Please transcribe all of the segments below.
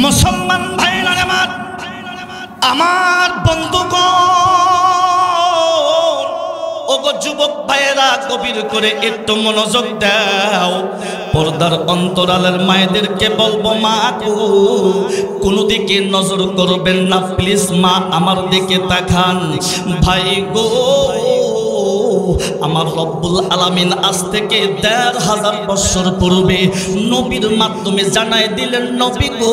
মুসলমান ভাইরা আমার বন্ধুগণ, ওগো যুবক ভাইয়েরা, গভীর করে একটু মনোযোগ দাও। পর্দার অন্তরালের মায়েদেরকে বলবো, মা গো, কোনো দিকে নজর করবেন না প্লিজ, মা আমার দিকে তাকান। ভাই গো, আমার রব্বুল আলামিন আজ থেকে ১৫০০ বছর পূর্বে নবীর মাধ্যমে জানাই দিলেন, নবী গো,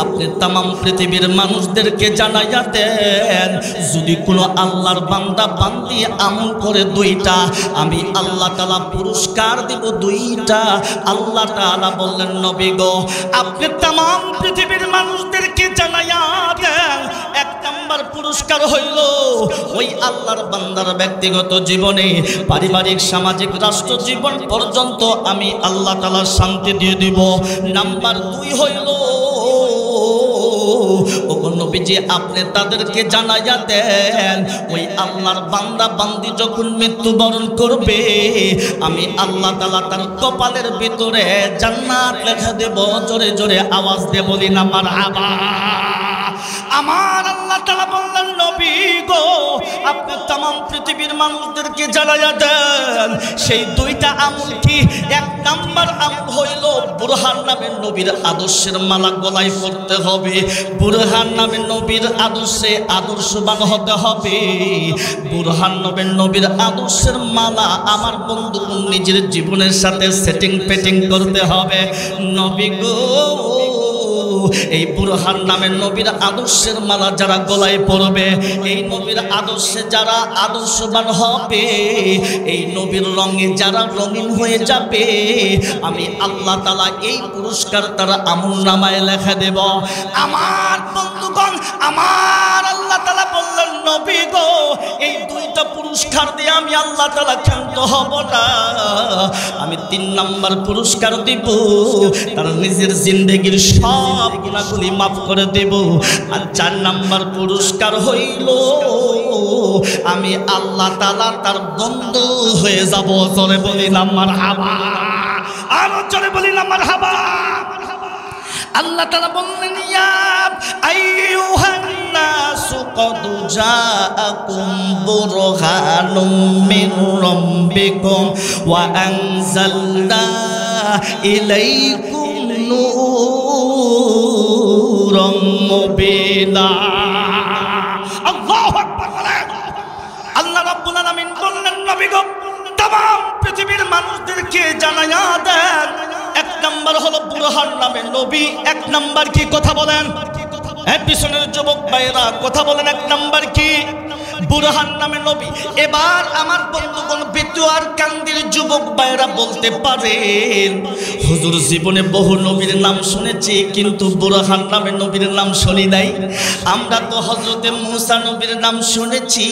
আপনি তামাম পৃথিবীর মানুষদেরকে জানাইয়া দেন, যদি কোনো আল্লাহর বান্দা বান্দি আমল করে দুইটা, আমি আল্লাহ তাআলা পুরস্কার দেব দুইটা। আল্লাহ তাআলা বললেন, নবী গো, আপনি তামাম পৃথিবীর মানুষদেরকে জানাইয়া দেন, এক নাম্বার পুরস্কার হইল ওই আল্লাহর বান্দার ব্যক্তিগত জীবনে, পারিবারিক, সামাজিক, রাষ্ট্র জীবন পর্যন্ত আমি আল্লাহ তাআলা শান্তি দিয়ে দিব। নাম্বার 2 হইল, ওগো নবীজি, আপনি তাদেরকে জানাইয়া দেন, ওই আল্লাহর বান্দা বান্দি যখন মৃত্যুবরণ করবে, আমি আল্লাহ তাআলা তার কপালের ভিতরে জান্নাত লেখা দেব। জোরে জোরে আওয়াজ দিয়ে বলি না মারহাবা। আমার আল্লাহ তাআলা বললেন, নবী গো, আপনি तमाम পৃথিবীর মানুষদেরকে জানাইয়া দেন, সেই দুইটা আমল কি? এক নাম্বার আমল হইল বুরহান নামের নবীর আদর্শের মালা গলায় পড়তে হবে। বুরহান নামের নবীর আদর্শে আদর্শবান হতে হবে। বুরহান নামের নবীর আদর্শের মালা আমার বন্ধু নিজের জীবনের সাথে সেটিং পেটিং করতে হবে। নবী গো, এই বুরহান নামের নবীর আদর্শের মালা যারা গলায় পড়বে, এই নবীর আদর্শে যারা আদর্শবান হবে, এই নবীর রঙে যারা রঙিন হয়ে যাবে, আমি আল্লাহ তাআলা এই পুরস্কার তারা আমলনামায় লেখা দেব। আমার বন্ধুগণ, আমার আল্লাহ তাআলা বললেন, নবী গো, এই দুইটা পুরস্কার দিয়ে আমি আল্লাহ তাআলা ক্ষান্ত হব না। আমি 3 নাম্বার পুরস্কার দিব, তার নিজের জিন্দেগির সব গুনাহগুলি মাফ করে দেব। আর 4 নাম্বার পুরস্কার হইল, আমি আল্লাহ তাআলা তার বন্ধু হয়ে যাব। জোরে বলি না মারহাবা, আরো জোরে বলি না মারহাবা। আল্লাহ তাআলা বললেন, ইয়া আইয়ুহান নাসু ক্বাদ জাআকুম বুরহানুম মির রাব্বিকুম ওয়া আনজালনা ইলাইকুম নূরাম মুবিনা। আল্লাহু আকবার বলেন। আল্লাহ রাব্বুল আলামিন বললেন, নবী গো, तमाम পৃথিবীর মানুষদেরকে জানাইয়া দেন, এক নাম্বার হলো বুরহান নামের নবী। এক নাম্বার কি? কথা বলেন, এই পিছনের যুবক ভাইরা কথা বলেন, এক নাম্বার কি? বুরহান নামে নবী। এবার আমার বন্ধুগণ, বেতুয়ার কান্দির যুবক ভাইরা বলতে পারেন, হুজুর জীবনে বহু নবীর নাম শুনেছি, কিন্তু বুরহান নামে নবীর নাম শুনি নাই। আমরা তো হযরতে মুসা নবীর নাম শুনেছি,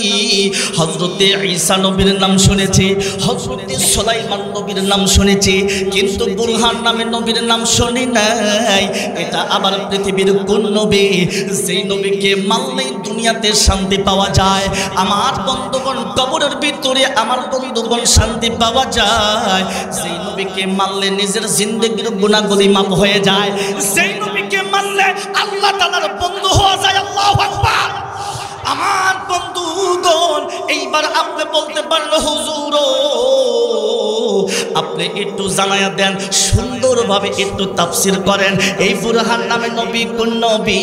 হযরতে ঈসা নবীর নাম শুনেছি, হযরতে সুলাইমান নবীর নাম শুনেছি, কিন্তু বুরহান নামে নবীর নাম শুনি নাই। এটা আবার পৃথিবীর কোন নবী, যেই নবীকে মানলেই দুনিয়াতে শান্তি পাওয়া যায়? আমার বন্ধুগণ, কবরের ভিতরে আমার বন্ধুগণ শান্তি পাওয়া যায়। সেই নবীকে মানলে নিজের জিন্দেগির গুনাহগুলি মাফ হয়ে যায়। সেই নবীকে মানলে আল্লাহ তাআলার বন্ধু হওয়া যায়। আল্লাহু আকবার। আমার বন্ধুগণ, এইবার আপনি বলতে পারেন, হুজুর আপনি একটু জানাইয়া দেন, সুন্দরভাবে একটু তাফসীর করেন, এই বুরহান নামে নবী কোন নবী?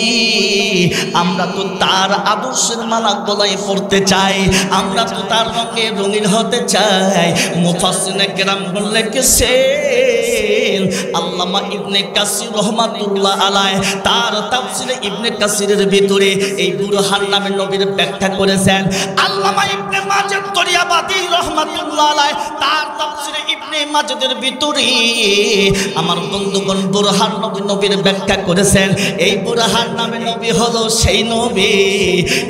আমরা তো তার আদর্শের মালা গলায় পড়তে চাই, আমরা তো তার রঙে রঙিন হতে চাই। মুফাসসিরিনে কেরাম বললে গেছেন, আল্লামা ইবনে কাসির রহমাতুল্লাহ আলাইহি তার তাফসীরে ইবনে কাসিরের ভিতরে এই বুরহান নামে নবীর ব্যাখ্যা করেছেন। আল্লামা ইবনে মাজিদ তরিয়াবাদী রহমাতুল্লাহ আলাইহি তার তাফসীরে ইবনে মাজিদের ভিতরে আমার বন্ধুগণ বুরহান নবীর ব্যাখ্যা করেছেন। এই বুরহান নামে নবী হলো সেই নবী।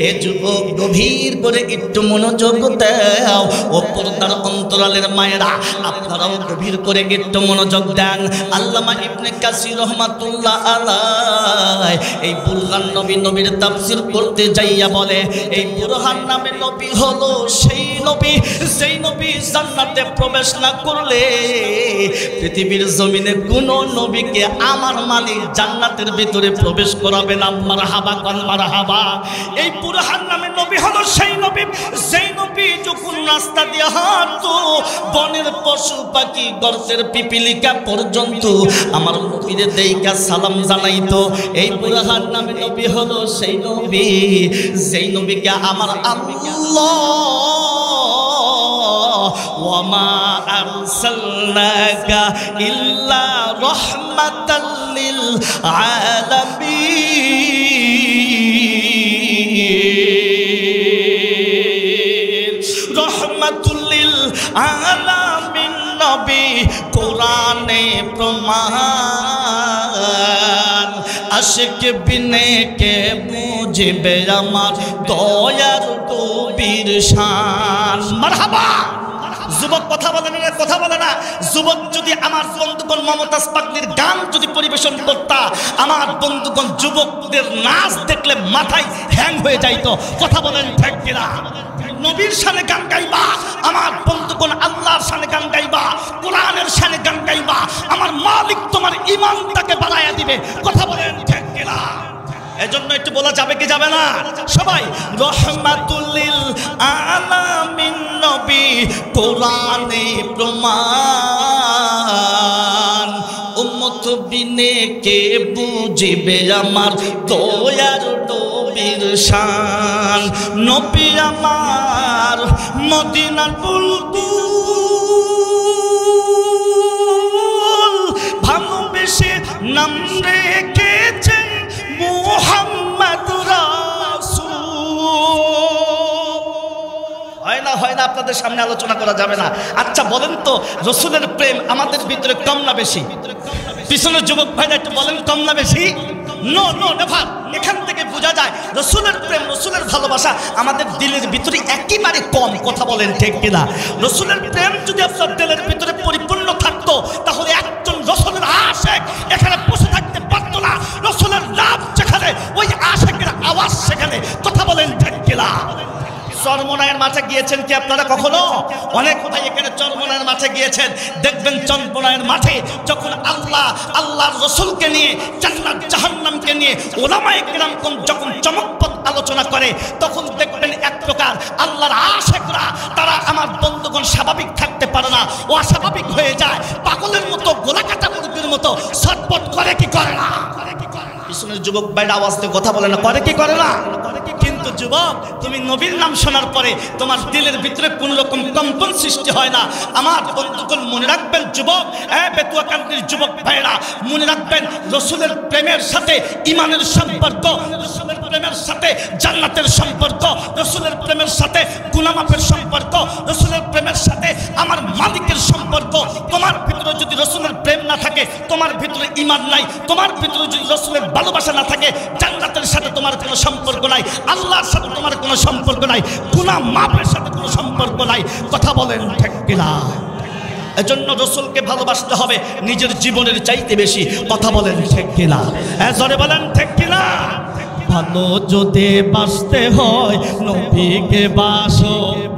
এ যুবক, গভীর করে একটু মনোযোগ দাও। ও পর্দার অন্তরালের মায়েরা, আপনারাও গভীর করে একটু মনোযোগ দেন। আল্লামা ইবনে কাসির রহমাতুল্লাহ আলাইহি এই বুরহান নবীর তাফসীর করতে যাইয়া বলে, এই বুরহান নামে নবী হলো সেই নবী, যেই নবী জান্নাতে প্রবেশ না করলে পৃথিবীর জমিনে কোন নবীকে আমার মালিক জান্নাতের ভিতরে প্রবেশ করাবে না। মারহাবা কাল মারহাবা। এই বুরহান নামের নবী হলো সেই নবী, যেই নবী যখন রাস্তা দিয়ে হাঁটতো বনের পশু পাখি গর্তের পিপিলিকা পর্যন্ত আমার নবীরে দেইকা সালাম জানাইতো। এই বুরহান নামের নবী হলো সেই নবী, যেই নবীকে আমার আল্লাহ ওয়ামা আরসালনাকা ইল্লা রাহমাতাল লিল আলামিন, রাহমাতুল লিল আলামিন নবী কোরআনে প্রমাণ। আশিক বিনে কে বুঝবে আমার দয়ার নবীর শান। মারহাবা। যুবক কথা বলে না, কথা বলে না। যুবক যদি আমার বন্ধুগণ মমতাজ পাগলির গান যদি পরিবেশন করতা, আমার বন্ধুগণ যুবকদের নাচ দেখলে মাথায় হ্যাং হয়ে যাইতো। কথা বলেন ঠিক কিনা? নবীর শানে গান গাইবা, আমার বন্ধুগণ আল্লাহর শানে গান গাইবা, কোরআনের শানে গান গাইবা, আমার মালিক তোমার ঈমানটাকে বাড়ায়া দিবে। কথা বলেন ঠিক কিনা? এজন্য একটু বলা যাবে কি যাবে না? সবাই রাহমাতুল লিল আলামিন নবী কোরআনে প্রমাণ। উম্মত বিনে কে বুঝিবে আমার দয়ার নবীর শান। নবী আমার মদিনার বুলবুল, ভালোবেসে নাম রেখেছে মুহাম্মদ রাসূল। হয় না আপনাদের সামনে আলোচনা করা যাবে না। আচ্ছা বলেন তো, রসুলের প্রেম আমাদের ভিতরে কম না বেশি? পিছনের যুবক ভাইরা একটু বলেন, কম না বেশি? No no never. এখান থেকে বোঝা যায় রসুলের প্রেম, রসুলের ভালোবাসা আমাদের দিলের ভিতরে একেবারে কম। কথা বলেন ঠিক কিনা? রসুলের প্রেম যদি আপনার দিলের ভিতরে পরিপূর্ণ থাকতো, তাহলে একজন রসুলের আশিক এখানে বসে থাকতে পারতো না। রসুলের নাম যেখানে, ওই আশিকের আওয়াজ সেখানে। কথা বলেন ঠিক কিনা? চরমনায়ের মাঠে গিয়েছেন কি আপনারা কখনো? অনেক ভাই এখানে চরমনায়ের মাঠে গিয়েছেন। দেখবেন চরমনায়ের মাঠে যখন আল্লাহর রসুলকে নিয়ে, জান্নাত জাহান্নামকে নিয়ে উলামায়ে কিরাম যখন চমকপ্রদ আলোচনা করে, তখন দেখবেন এক প্রকার আল্লাহর আশিকরা তারা আমার বন্ধুগণ স্বাভাবিক থাকতে পারে না, ও অস্বাভাবিক হয়ে যায়, পাগলের মতো গোলাকাটা মুরগির মতো ছটফট করে কি করে না? পিছনের যুবক ভাইরা আওয়াজ দিয়ে কথা বলে না, করে কি করে না? কিন্তু যুবক, তুমি নবীর নাম শোনার পরে তোমার দিলের ভিতরে কোন রকম কম্পন সৃষ্টি হয় না। আমার বন্ধুগণ মনে রাখবেন যুবক, বেতুয়াকান্দির যুবক ভাইরা মনে রাখবেন, রসুলের প্রেমের সাথে ইমানের সম্পর্ক, রসুলের প্রেমের সাথে জান্নাতের সম্পর্ক, রসুলের প্রেমের সাথে গুনামাফের সম্পর্ক, রসুলের প্রেমের সাথে আমার মালিকের সম্পর্ক। তোমার ভিতরে যদি রসুলের প্রেম না থাকে, তোমার ভিতরে ঈমান নাই। তোমার ভিতরে যদি রসুলের ভালোবাসা না থাকে, জান্নাতের সাথে তোমার কোনো সম্পর্ক নাই, আল্লাহর সাথে তোমার কোনো সম্পর্ক নাই, গুনাহ মাফের সাথে কোনো সম্পর্ক নাই। কথা বলেন ঠিক কিনা? এজন্য রসুলকে ভালোবাসতে হবে নিজের জীবনের চাইতে বেশি। কথা বলেন ঠিক কিনা? জোরে বলেন ঠিক কিনা? ভালো যদি বাসতে হয় নবীকে বাসো।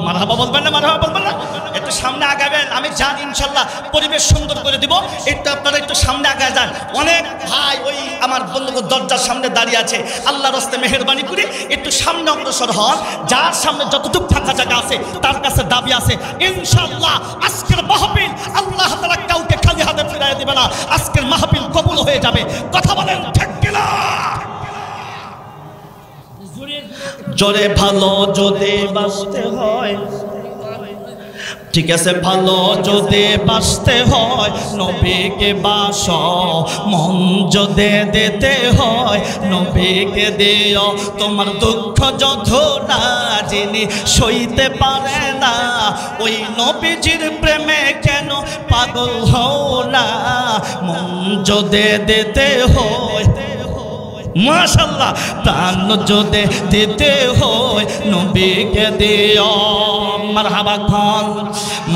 মারহাবা বলবেন না? মারহাবা বলবেন না? একটু সামনে আগাবেন, আমি জানি ইনশাল্লাহ পরিবেশ সুন্দর করে দিব। একটু আপনারা একটু সামনে আগায় যান। অনেক ভাই ওই আমার বন্ধুকে দরজার সামনে দাঁড়িয়ে আছে, আল্লাহর রাস্তে মেহেরবানি করে একটু সামনে অগ্রসর হন। যার সামনে যতটুকু ফাঁকা জায়গা আছে তার কাছে দাবি আছে, ইনশাল্লাহ আজকের মাহফিল আল্লাহ তাআলা কাউকে খালি হাতে ফিরাইয়া দিবে না। আজকের মাহফিল কবুল হয়ে যাবে। কথা বলেন ঠিক কিনা? জোরে ভালো যদি বাসতে হয়, ঠিক আছে, ভালো যদি বাসতে হয় নবীকে বাসো। মন যদি দিতে হয় নবীকে দিও। তোমার দুঃখ যন্ত্রণা যিনি সইতে পারে না, ওই নবীজির প্রেমে কেন পাগল হও না? মন যদি দিতে হয়, মাশাআল্লাহ, প্রাণ যদি দিতে হয় নবীকে দিও। মারহাবা খান।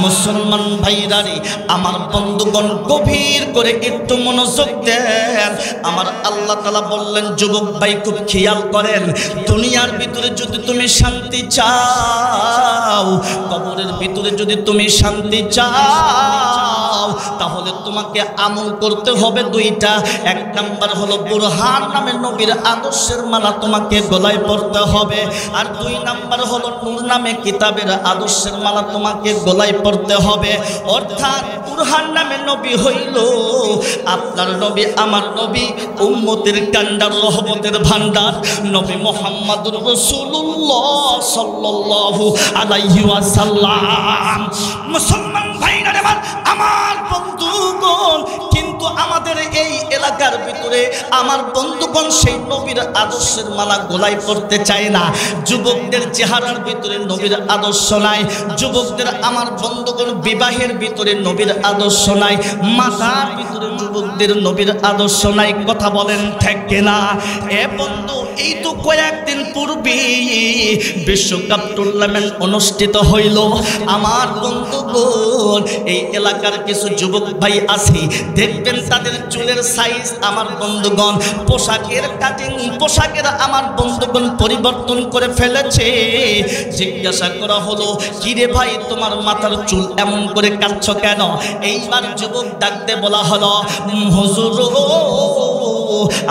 মুসলমান ভাইরারে, আমার বন্ধুগণ গভীর করে একটু মনোযোগ দেন। আমার আল্লাহ তাআলা বললেন, যুবক ভাই খুব খেয়াল করেন, দুনিয়ার ভিতরে যদি তুমি শান্তি চাও, কবরের ভিতরে যদি তুমি শান্তি চাও, চাও তাহলে তোমাকে আমল করতে হবে দুইটা। এক নাম্বার হলো বুরহান নামের নবীর আদর্শের মালা তোমাকে গলায় পড়তে হবে, আর দুই নাম্বার হলো নূর নামে কিতাবের আদর্শের মালা তোমাকে গলায় পড়তে হবে। অর্থাৎ বুরহান নামে নবী হইল আপনার নবী, আমার নবী, উম্মতের কান্ডার, রহমতের ভান্ডার, নবী মুহাম্মদুর রাসূলুল্লাহ সাল্লাল্লাহু আলাইহি ওয়াসাল্লাম। মুসলমান ভাইরা আমার বন্ধুগণ, কিন্তু আমাদের এই এলাকার ভিতরে আমার বন্ধুগণ সেই নবীর আদর্শের মালা গলায় পড়তে চায় না। যুবকদের চেহারার ভিতরে নবীর আদর্শ নাই, যুবকদের আমার বন্ধুগণ বিবাহের ভিতরে নবীর আদর্শ নাই, মাথার ভিতরে যুবকদের নবীর আদর্শ নাই। কথা বলেন ঠিক কিনা? এ বন্ধু, এই তো কয়েকদিন পূর্বে বিশ্বকাপ টুর্নামেন্ট অনুষ্ঠিত হইল। আমার বন্ধুগণ, এই এলাকার কিছু যুবক ভাই আছে, দেখবেন তাদের চুলের সাইজ আমার বন্ধুগণ, পোশাকের কাটিং, পোশাকের আমার বন্ধুগণ পরিবর্তন করে ফেলেছে। জিজ্ঞাসা করা হলো, কিরে ভাই তোমার মাথার চুল এমন করে কাটছ কেন? এইবার যুবক ডাকতে বলা হলো, হুজুর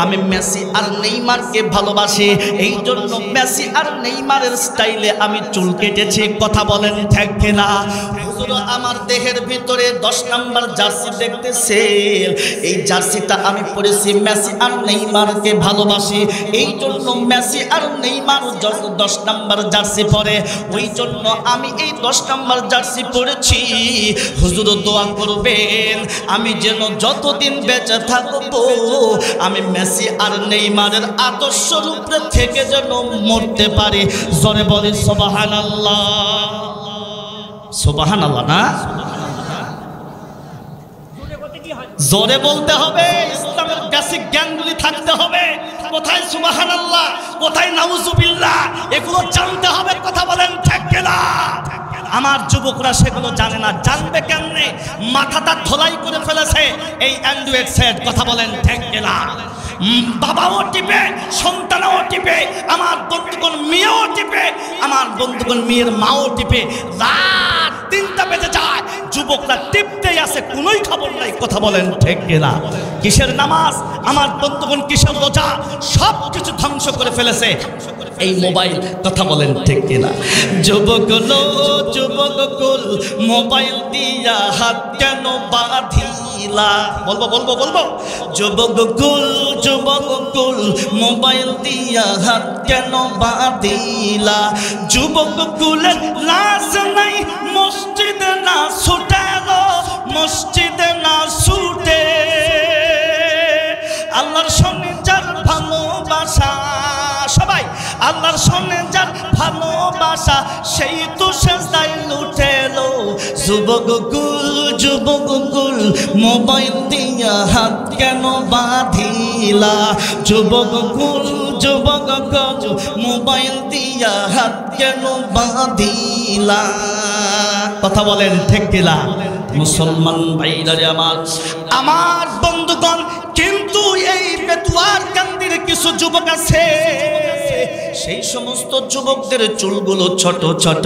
আমি মেসি আর নেইমারকে ভালোবাসি, এই জন্য মেসি আর নেইমারের স্টাইলে আমি চুল কেটেছি। কথা বলেন ঠিক কিনা? হুজুর আমার দেহের ভিতরে 10 নাম্বার জার্সি দেখতেছে, এই জার্সিটা আমি পরেছি মেসি আর নেইমারকে ভালোবাসি, এই জন্য মেসি আর নেইমার 10 নাম্বার জার্সি পরে, ওই জন্য আমি এই 10 নাম্বার জার্সি পরেছি। হুজুর দোয়া করবেন আমি যেন যতদিন বেঁচে থাকবো আমি মেসি আর নেইমারের আদর্শ রূপে থেকে যেন মরতে পারি। জোরে বলি সুবহানাল্লাহ। সুবহানাল্লাহ না? জোরে বলতে হবে, ইসলামের বেসিক জ্ঞানগুলি থাকতে হবে। কোথায় সুবহানাল্লাহ, কোথায় নাউজুবিল্লাহ, এগুলো জানতে হবে। কথা বলেন ঠিক কিনা? আমার যুবকরা সেগুলো জানে না, জানবে কেমনে? মাথাটা ধোলাই করে ফেলেছে এই অ্যান্ড্রয়েড সেট। কথা বলেন ঠিক কিনা? বাবাও টিপে, সন্তানও টিপে, আমার বন্ধুগণ মেয়েও টিপে, আমার বন্ধুগণ মেয়ের মাও টিপে। রাত 3টা বেজে যায়, যুবকরা টিপতেই আছে, কোনোই খবর নাই। কথা বলেন ঠিক কিনা? কিসের নামাজ আমার বন্ধুগণ, কিসের রোজা, সব কিছু ধ্বংস করে ফেলেছে এই মোবাইল। কথা বলেন ঠিক কিনা? যুবকগুলো যুবকগুল মোবাইল দিয়া হাত কেন বাঁধিলা? বলবো বলবো বলবো। যুবকগুল যুবকগুল মোবাইল দিয়া হাত কেন বাঁধিলা? যুবকগুলের লাশ নাই মসজিদে না ছুটালো, মসজিদে না ছুটে। আল্লাহর সঙ্গে যার ভালোবাসা, সবাই আল্লাহর সঙ্গে যার ভালোবাসা, সেই তো সেজদায় লুটেলো। যুবকগুল যুবকগুল মোবাইল দিয়া হাত কেন বাঁধিলা? যুবকগুল যুবকগুল মোবাইল দিয়া হাত কেন বাঁধিলা? কথা বলেন ঠিক কিনা? মুসলমান ভাইরা আমার বন্ধুগণ, কিন্তু এই বেতুয়ার কান্দির কিছু যুবক আছে, সেই সমস্ত যুবকদের চুলগুলো ছোট ছোট,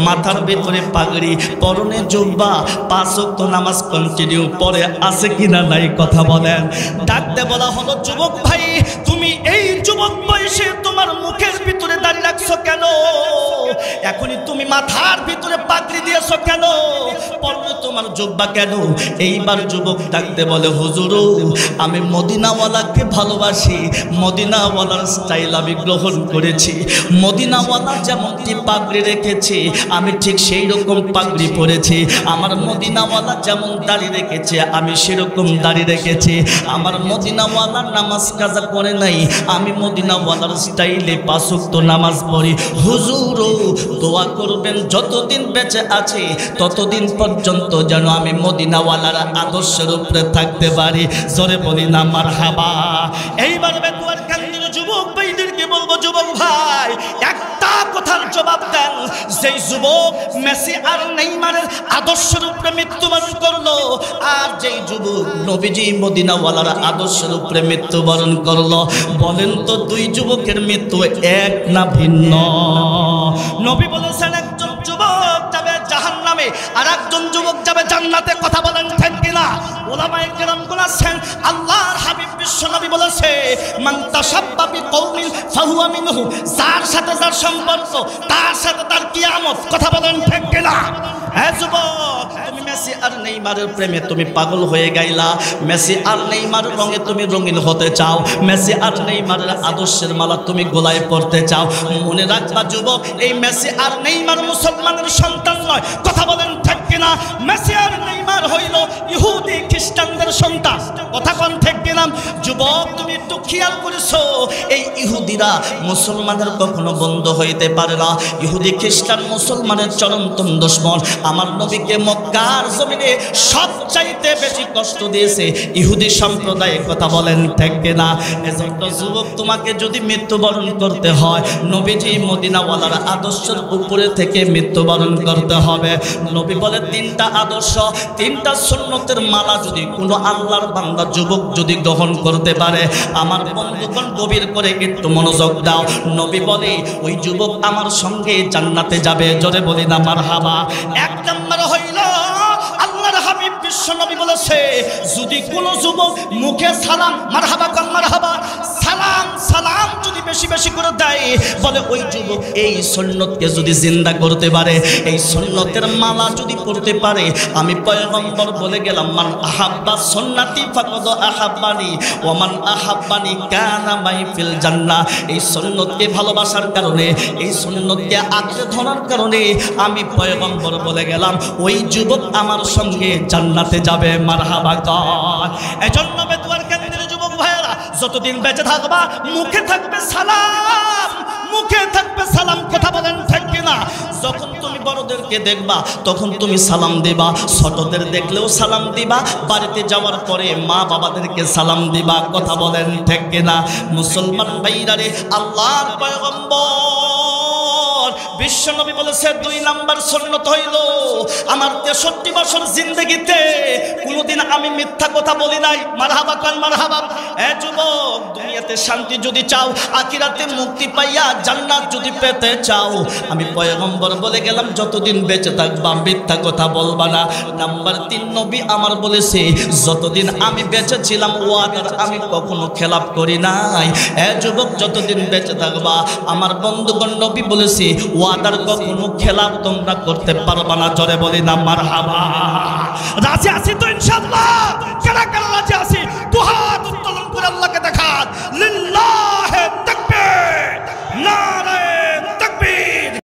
মাথার ভিতরে পাগড়ি, পরনে জুব্বা, 5 ওয়াক্ত নামাজ কন্টিনিউ পড়ে, আছে কিনা নাই? কথা বলেন। ডাকতে বলা হলো, যুবক ভাই তুমি এই যুবক বয়সে তোমার মুখের ভিতরে দাঁড়িয়ে রাখছো কেন? এখনই তুমি মাথার ভিতরে পাগড়ি দিয়েছো কেন? পরনে তোমার জুব্বা কেন? এইবার যুবক ডাকতে বলে, হুজুর আমি মদিনাওয়ালাকে ভালোবাসি, মদিনাওয়ালার স্টাইল আমি গ্রহণ করেছি, মদিনাওয়ালা যেমনটি পাগড়ি রেখেছে আমি ঠিক সেই রকম পাগড়ি পরেছি, আমার মদিনাওয়ালা যেমন দাড়ি রেখেছে আমি সেরকম দাড়ি রেখেছি, আমার মদিনাওয়ালা নামাজ কাজা করে নাই, আমি মদিনাওয়ালার স্টাইলে 5 ওয়াক্ত নামাজ পড়ি। হুজুর দোয়া করবেন যতদিন বেঁচে আছে ততদিন পর্যন্ত যেন আমি মদিনাওয়ালার আদর্শের উপরে থাকতে পারি। জোরে বলি না মারহাবা। এইবার বেতুয়ার কান্দির যুবক ভাইদেরকে বলবো, যুবক ভাই একটা কথার জবাব দেন, যেই যুবক মেসি আর নেইমারের আদর্শের উপরে মৃত্যুবরণ করলো, আর যেই যুবক নবীজি মদিনাওয়ালার আদর্শের উপরে মৃত্যুবরণ করলো, বলেন তো 2 যুবকের মৃত্যু এক না ভিন্ন? নবী বলেছেন একজন যুবক যাবে জাহান্নামে আর একজন যুবক যাবে জান্নাতে। কথা বলেন ঠিক কিনা? না। উলামায়ে কেরামগণ আছেন, আল্লাহর হাবিব বিশ্বনবী বলেছে, মান তাশাব্বা বিকওমিন ফাহুয়া মিনহু, যার সাথে যার সম্পর্ক তার সাথে তার কিয়ামত। কথা বলেন ঠিক কিনা? হ্যাঁ যুবক, তুমি মেসি আর নেইমারের প্রেমে তুমি পাগল হয়ে গাইলা, মেসি আর নেইমারের রঙে তুমি রঙিন হতে চাও, মেসি আর নেইমারের আদর্শের মালা তুমি গলায় পড়তে চাও। মনে রাখবা যুবক, এই মেসি আর নেইমার মুসলমানের সন্তান নয়। কথা বলেন ঠিক কিনা? মেসি আর নেইমার হইল ইহুদি খ্রিস্টানদের সন্তান। কথা কোন ঠিক কিনা? যুবক, তুমি একটু খেয়াল করেছো, এই ইহুদিরা মুসলমানের কখনো বন্ধ হইতে পারে না। ইহুদি খ্রিস্টান মুসলমানের চরমতম দুশমন। আমার নবীকে মক্কার জমিনে সবচাইতে বেশি কষ্ট দিয়েছে ইহুদি সম্প্রদায়। কথা বলেন ঠিক কিনা? এজন্য যুবক, তোমাকে যদি মৃত্যুবরণ করতে হয়, নবীজি মদিনাওয়ালার আদর্শের উপরে থেকে মৃত্যুবরণ করতে হবে। নবী বলে, তিনটা আদর্শ, তিনটা সুন্নতের মালা যদি কোনো আল্লাহর বান্দা যুবক যদি গ্রহণ করতে পারে, আমার বন্ধুগণ গভীর করে একটু মনোযোগ দাও। নবী বলে, ওই যুবক আমার সঙ্গে জান্নাতে যাবে। জোরে বলি না মারহাবা। এক নম্বর হইল, আল্লাহর হাবিব বিশ্বনবী বলেছে, যদি কোন যুবক মুখে সালাম, মারহাবা কান মারহাবা, সালাম সালাম যদি বেশি বেশি করে দেয়, বলে ওই যুবক এই সুন্নতকে যদি জিন্দা করতে পারে, এই সুন্নতের মালা যদি পড়তে পারে, আমি পয়গম্বর বলে গেলাম, মান আহাব্বা সুন্নতি ফাকাদ আহাব্বানি ওয়া মান আহাব্বানি কানা মাই ফিল জান্নাহ। এই সুন্নতকে ভালোবাসার কারণে, এই সুন্নতকে আঁকড়ে ধরার কারণে আমি পয়গম্বর বলে গেলাম, ওই যুবক আমার সঙ্গে জান্নাতে যাবে। মারহাবা কর। এজন্য বেদুয়ার কেন্দ্রের যুবক ভাইয়েরা, যতদিন বেঁচে থাকবা মুখে থাকবে সালাম, মুখে থাকবে সালাম। কথা বলেন ঠিক কিনা? যখন তুমি বড়দেরকে দেখবা তখন তুমি সালাম দিবা, ছোটদের দেখলেও সালাম দিবা, বাড়িতে যাওয়ার পরে মা বাবাদেরকে সালাম দিবা। কথা বলেন ঠিক কিনা? মুসলমান ভাইরা রে, আল্লাহর পয়গম্বর বিশ্বনবী বলেছে, 2 নাম্বার সুন্নত হইল, আমার 63 বছর জিন্দেগিতে কোনোদিন আমি মিথ্যা কথা বলি নাই। মারহাবা কান মারহাবা। এ যুবক, দুনিয়াতে শান্তি যদি চাও, আখিরাতে মুক্তি পাইয়া জান্নাত যদি পেতে চাও, আমি পয়গম্বর বলে গেলাম, যতদিন বেঁচে থাকবা মিথ্যা কথা বলবা না। নাম্বার 3 নবী আমার বলেছে, যতদিন আমি বেঁচে ছিলাম ওয়াদার আমি কখনো খেলাপ করি নাই। এ যুবক, যতদিন বেঁচে থাকবা, আমার বন্ধুগণ নবী বলেছে, ওয়াদার কখনো খেলাপ তোমরা করতে পারবা না। জোরে বলি না মারহাবা। রাজি আছি তো ইনশাআল্লাহ? কারা কারা রাজি আছি? দুহাত